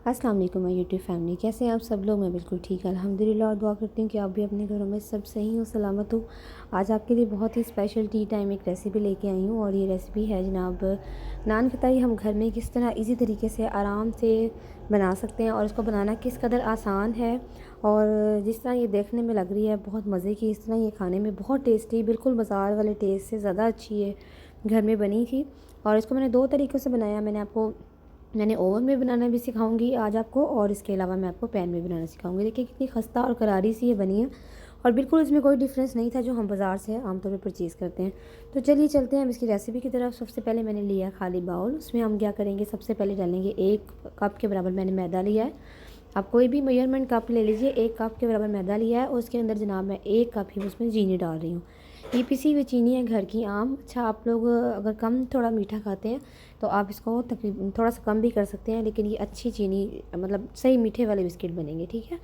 अस्सलाम वालेकुम my YouTube family, कैसे हैं आप सब लोग। मैं बिल्कुल ठीक है अल्हम्दुलिल्लाह, और दुआ करती हूँ कि आप भी अपने घरों में सब सही हो, सलामत हो। आज आपके लिए बहुत ही स्पेशल टी टाइम एक रेसिपी लेके आई हूँ, और ये रेसिपी है जनाब नान खताई। हम घर में किस तरह इजी तरीके से आराम से बना सकते हैं और इसको बनाना किस कदर आसान है। और जिस तरह ये देखने में लग रही है बहुत मज़े की, इस तरह ये खाने में बहुत टेस्टी, बिल्कुल बाज़ार वाले टेस्ट से ज़्यादा अच्छी है घर में बनी थी। और इसको मैंने 2 तरीक़ों से बनाया। मैंने ओवन में बनाना भी सिखाऊंगी आज आपको, और इसके अलावा मैं आपको पैन में बनाना सिखाऊंगी। देखिए कितनी खस्ता और करारी सी ये बनी है, और बिल्कुल इसमें कोई डिफरेंस नहीं था जो हम बाज़ार से आमतौर पर परचेज़ करते हैं। तो चलिए चलते हैं हम इसकी रेसिपी की तरफ। सबसे पहले मैंने लिया खाली बाउल, उसमें हम क्या करेंगे, सबसे पहले डालेंगे 1 कप के बराबर मैंने मैदा लिया है। आप कोई भी मेजरमेंट कप ले लीजिए। 1 कप के बराबर मैदा लिया है, और उसके अंदर जनाब मैं 1 कप ही उसमें चीनी डाल रही हूँ। ये पिसी हुई चीनी है घर की आम। अच्छा, आप लोग अगर कम थोड़ा मीठा खाते हैं तो आप इसको तकरीबन थोड़ा सा कम भी कर सकते हैं, लेकिन ये अच्छी चीनी मतलब सही मीठे वाले बिस्किट बनेंगे, ठीक है।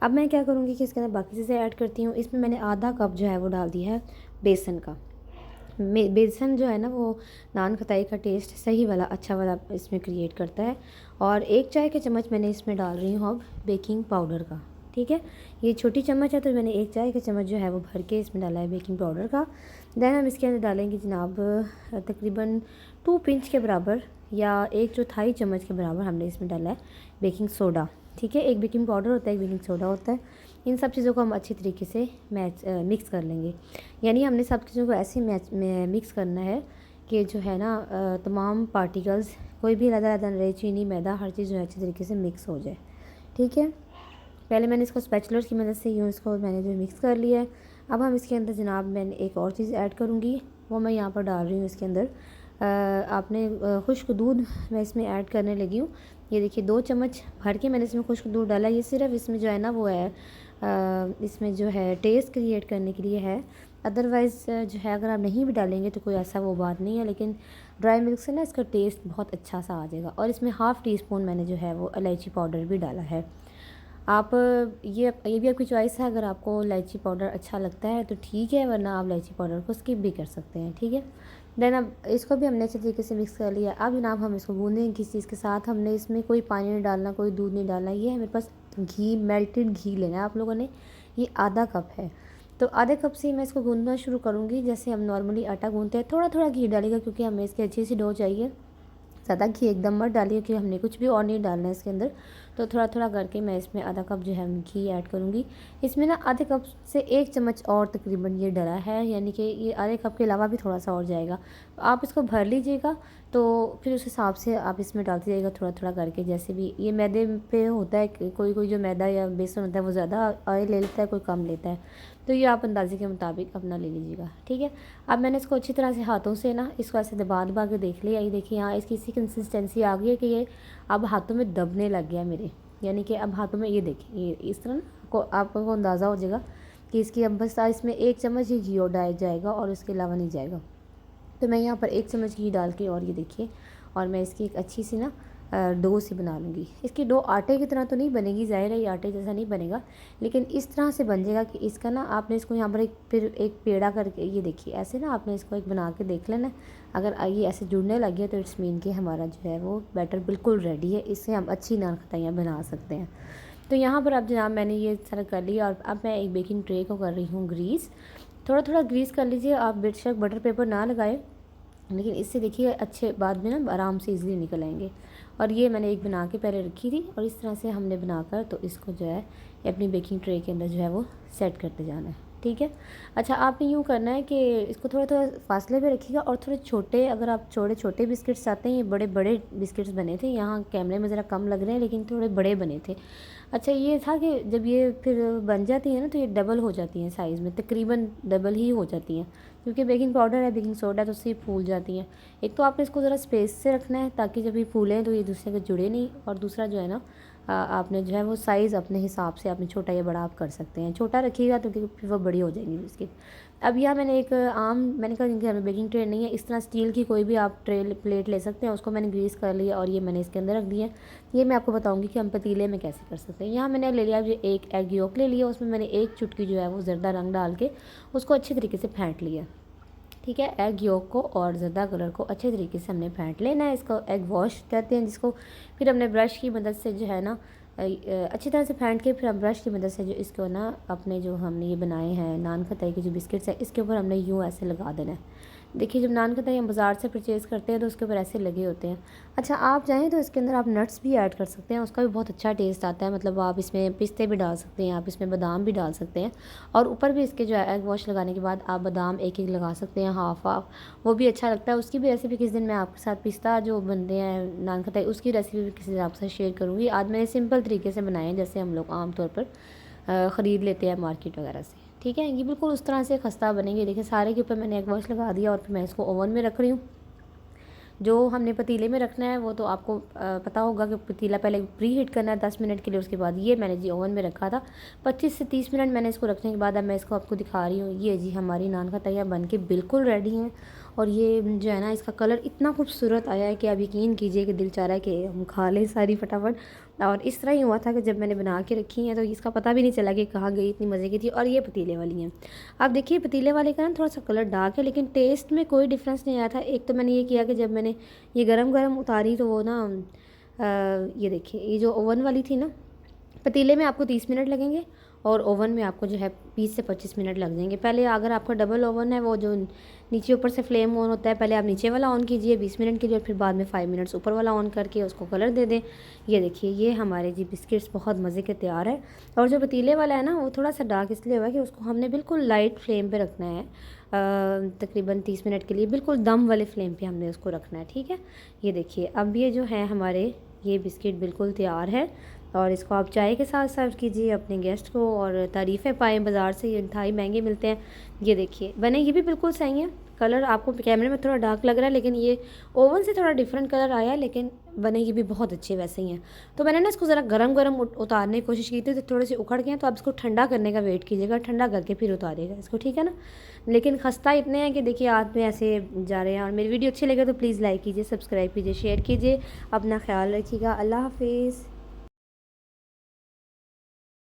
अब मैं क्या करूँगी कि इसके अंदर बाकी चीज़ें ऐड करती हूँ। इसमें मैंने आधा कप जो है वो डाल दिया है बेसन का। बेसन जो है ना वो नान खताई का टेस्ट सही वाला अच्छा वाला इसमें क्रिएट करता है। और 1 चाय के चम्मच मैंने इसमें डाल रही हूँ अब बेकिंग पाउडर का, ठीक है। ये छोटी चम्मच है तो मैंने 1 चाय का चम्मच जो है वो भर के इसमें डाला है बेकिंग पाउडर का। देन हम इसके अंदर डालेंगे जनाब तकरीबन 2 पिंच के बराबर या 1/4 चम्मच के बराबर हमने इसमें डाला है बेकिंग सोडा, ठीक है। एक बेकिंग पाउडर होता है, एक बेकिंग सोडा होता है। इन सब चीज़ों को हम अच्छी तरीके से मिक्स कर लेंगे। यानी हमने सब चीज़ों को ऐसे मिक्स करना है कि जो है ना तमाम पार्टिकल्स कोई भी अलग-अलग रहे, चीनी मैदा हर चीज़ जो है अच्छी तरीके से मिक्स हो जाए, ठीक है। पहले मैंने इसको स्पैचुलर की मदद से यूँ इसको मैंने जो मिक्स कर लिया है। अब हम इसके अंदर जनाब मैंने एक और चीज़ ऐड करूँगी, वो मैं यहाँ पर डाल रही हूँ इसके अंदर आपने खुश्क दूध मैं इसमें ऐड करने लगी हूँ। ये देखिए 2 चम्मच भर के मैंने इसमें खुश्क दूध डाला। ये सिर्फ इसमें जो है ना वो है इसमें जो है टेस्ट क्रिएट करने के लिए है। अदरवाइज़ जो है अगर आप नहीं भी डालेंगे तो कोई ऐसा वो बात नहीं है, लेकिन ड्राई मिल्क से ना इसका टेस्ट बहुत अच्छा सा आ जाएगा। और इसमें हाफ़ टी स्पून मैंने जो है वो इलायची पाउडर भी डाला है। आप ये भी आपकी चॉइस है, अगर आपको इलायची पाउडर अच्छा लगता है तो ठीक है, वरना आप इलायची पाउडर को स्किप भी कर सकते हैं, ठीक है। देन अब इसको भी हमने अच्छे तरीके से मिक्स कर लिया। अब जनाब हम इसको गूँदेंगे किस चीज़ के साथ। हमने इसमें कोई पानी नहीं डालना, कोई दूध नहीं डालना। ये है मेरे पास घी, मेल्टेड घी लेना है आप लोगों ने। ये आधा कप है, तो आधे कप से मैं इसको गूँदना शुरू करूँगी। जैसे हम नॉर्मली आटा गूँथते हैं, थोड़ा थोड़ा घी डालेगा क्योंकि हमें इसकी अच्छी सी डो चाहिए। ज़्यादा घी एकदम मत डालिए क्योंकि हमने कुछ भी और नहीं डालना है इसके अंदर। तो थोड़ा थोड़ा करके मैं इसमें आधा कप जो है घी ऐड करूँगी। इसमें ना आधे कप से 1 चम्मच और तकरीबन ये डला है, यानी कि ये आधे कप के अलावा भी थोड़ा सा और जाएगा। तो आप इसको भर लीजिएगा, तो फिर उस हिसाब से आप इसमें डालते जाइएगा थोड़ा थोड़ा करके। जैसे भी ये मैदे पे होता है कि कोई कोई जो मैदा या बेसन होता है वो ज़्यादा ऑयल ले लेता है, कोई कम लेता है। तो ये आप अंदाजे के मुताबिक अपना ले लीजिएगा, ठीक है। अब मैंने इसको अच्छी तरह से हाथों से ना इसको ऐसे दबा दबा के देख लिया। ये देखिए यहाँ इसकी इसी कंसिस्टेंसी आ गई है कि ये अब हाथों में दबने लग गया मेरे, यानी कि अब हाथों में ये देखिए ये इस तरह ना को आपको अंदाज़ा हो जाएगा कि इसकी अब बस इसमें 1 चम्मच ही घी और डाल जाएगा और उसके अलावा नहीं जाएगा। तो मैं यहाँ पर 1 चम्मच घी डाल के, और ये देखिए, और मैं इसकी एक अच्छी सी ना डो सी बना लूँगी। इसकी डो आटे की तरह तो नहीं बनेगी, ज़ाहिर है ये आटे जैसा नहीं बनेगा, लेकिन इस तरह से बन जाएगा कि इसका ना आपने इसको यहाँ पर एक पेड़ा करके, ये देखिए ऐसे ना आपने इसको एक बना के देख लेना। अगर ये ऐसे जुड़ने लगे तो इट्स मीन कि हमारा जो है वो बैटर बिल्कुल रेडी है, इससे हम अच्छी नान खताइयाँ बना सकते हैं। तो यहाँ पर अब जनाब मैंने ये सारा कर लिया, और अब मैं एक बेकिंग ट्रे को कर रही हूँ ग्रीस। थोड़ा थोड़ा ग्रीस कर लीजिए, आप बेशक बटर पेपर ना लगाए, लेकिन इससे देखिए अच्छे बाद में ना आराम से इजीली निकल आएंगे। और ये मैंने एक बना के पहले रखी थी, और इस तरह से हमने बनाकर तो इसको जो है अपनी बेकिंग ट्रे के अंदर जो है वो सेट करते जाना है, ठीक है। अच्छा, आपने यूँ करना है कि इसको थोड़ा थोड़ा फासले पे रखिएगा, और थोड़े छोटे, अगर आप छोटे छोटे बिस्किट्स चाहते हैं, ये बड़े बड़े बिस्किट्स बने थे, यहाँ कैमरे में ज़रा कम लग रहे हैं लेकिन थोड़े बड़े बने थे। अच्छा, ये था कि जब ये फिर बन जाती है ना तो ये डबल हो जाती हैं साइज़ में, तकरीबन डबल ही हो जाती हैं, क्योंकि बेकिंग पाउडर है, बेकिंग सोडा है, तो उससे फूल जाती हैं। एक तो आपने इसको ज़रा स्पेस से रखना है ताकि जब ये फूलें तो ये दूसरे के जुड़े नहीं, और दूसरा जो है ना आपने जो है वो साइज़ अपने हिसाब से आपने छोटा या बड़ा आप कर सकते हैं। छोटा रखिएगा तो फिर वो बड़ी हो जाएंगी बिस्किट। अब यहाँ मैंने एक मैंने कहा घर में बेकिंग ट्रे नहीं है, इस तरह स्टील की कोई भी आप ट्रे प्लेट ले सकते हैं, उसको मैंने ग्रीस कर लिया और ये मैंने इसके अंदर रख दिया। ये मैं आपको बताऊँगी कि हम पतीले में कैसे कर सकते हैं। यहाँ मैंने ले लिया जो 1 एग योक ले लिया, उसमें मैंने 1 चुटकी जो है वो ज़र्दा रंग डाल के उसको अच्छी तरीके से फेंट लिया। ठीक है। एग योक को और ज़र्दा कलर को अच्छे तरीके से हमने फेंट लेना है। इसको एग वॉश कहते हैं जिसको। फिर हमने ब्रश की मदद से जो है ना अच्छी तरह से फेंट के फिर हम ब्रश की मदद से जो इसको ना अपने जो हमने ये बनाए हैं नान खताई के जो बिस्किट्स हैं इसके ऊपर हमने यूँ ऐसे लगा देना है। देखिए जब नान खताई हम बाज़ार से परचेज़ करते हैं तो उसके ऊपर ऐसे लगे होते हैं। अच्छा आप चाहें तो इसके अंदर आप नट्स भी ऐड कर सकते हैं, उसका भी बहुत अच्छा टेस्ट आता है। मतलब आप इसमें पिस्ते भी डाल सकते हैं, आप इसमें बादाम भी डाल सकते हैं और ऊपर भी इसके जो है एग वॉश लगाने के बाद आप बादाम एक एक लगा सकते हैं, हाफ हाफ, वो भी अच्छा लगता है। उसकी भी रेसिपी किस दिन मैं आपके साथ पिस्ता जो बनते हैं नान खताई उसकी रेसिपी भी किसी दिन आपके साथ शेयर करूँगी। आज मैंने सिंपल तरीके से बनाए हैं जैसे हम लोग आम तौर पर ख़रीद लेते हैं मार्केट वगैरह से। ठीक है, ये बिल्कुल उस तरह से खस्ता बनेंगे। देखिए सारे के ऊपर मैंने एग वॉश लगा दिया और फिर मैं इसको ओवन में रख रही हूँ। जो हमने पतीले में रखना है वो तो आपको पता होगा कि पतीला पहले प्री हीट करना है 10 मिनट के लिए। उसके बाद ये मैंने जी ओवन में रखा था 25 से 30 मिनट मैंने इसको रखने के बाद अब मैं इसको आपको दिखा रही हूँ। ये जी हमारी नान खताई बन के बिल्कुल रेडी हैं और ये जो है ना इसका कलर इतना खूबसूरत आया है कि आप यकीन कीजिए कि दिल चाह रहा है कि हम खा लें सारी फटाफट। और इस तरह ही हुआ था कि जब मैंने बना के रखी हैं तो इसका पता भी नहीं चला कि कहाँ गई, इतनी मज़े की थी। और ये पतीले वाली हैं। आप देखिए पतीले वाले का ना थोड़ा सा कलर डार्क है लेकिन टेस्ट में कोई डिफरेंस नहीं आया था। एक तो मैंने ये किया कि जब मैंने ये गरम गरम उतारी तो वो ना ये देखिए ये जो ओवन वाली थी ना, पतीले में आपको 30 मिनट लगेंगे और ओवन में आपको जो है 20 से 25 मिनट लग जाएंगे। पहले अगर आपका डबल ओवन है वो जो नीचे ऊपर से फ्लेम ऑन होता है, पहले आप नीचे वाला ऑन कीजिए 20 मिनट के लिए और फिर बाद में 5 मिनट्स ऊपर वाला ऑन करके उसको कलर दे दें। ये देखिए ये हमारे जी बिस्किट्स बहुत मज़े के तैयार है। और जो पतीले वाला है ना वो थोड़ा सा डार्क इसलिए हुआ है कि उसको हमने बिल्कुल लाइट फ्लेम पर रखना है, तकरीबन 30 मिनट के लिए बिल्कुल दम वाले फ्लेम पर हमने उसको रखना है। ठीक है, ये देखिए अब ये जो है हमारे ये बिस्किट बिल्कुल तैयार है और इसको आप चाय के साथ सर्व कीजिए अपने गेस्ट को और तारीफ़ें पाएँ। बाज़ार से ये इंतहाई महंगे मिलते हैं। ये देखिए बने ये भी बिल्कुल सही है। कलर आपको कैमरे में थोड़ा डार्क लग रहा है लेकिन ये ओवन से थोड़ा डिफरेंट कलर आया है, लेकिन बने ये भी बहुत अच्छे वैसे ही हैं। तो मैंने ना इसको ज़रा गरम गरम उतारने की कोशिश की थी तो थोड़े से उखड़ गए हैं, तो आप इसको ठंडा करने का वेट कीजिएगा, ठंडा करके फिर उतारिएगा इसको। ठीक है ना, लेकिन खस्ता इतने हैं कि देखिए हाथ में ऐसे जा रहे हैं। और मेरी वीडियो अच्छी लगे तो प्लीज़ लाइक कीजिए, सब्सक्राइब कीजिए, शेयर कीजिए। अपना ख्याल रखिएगा। अल्लाह हाफिज़।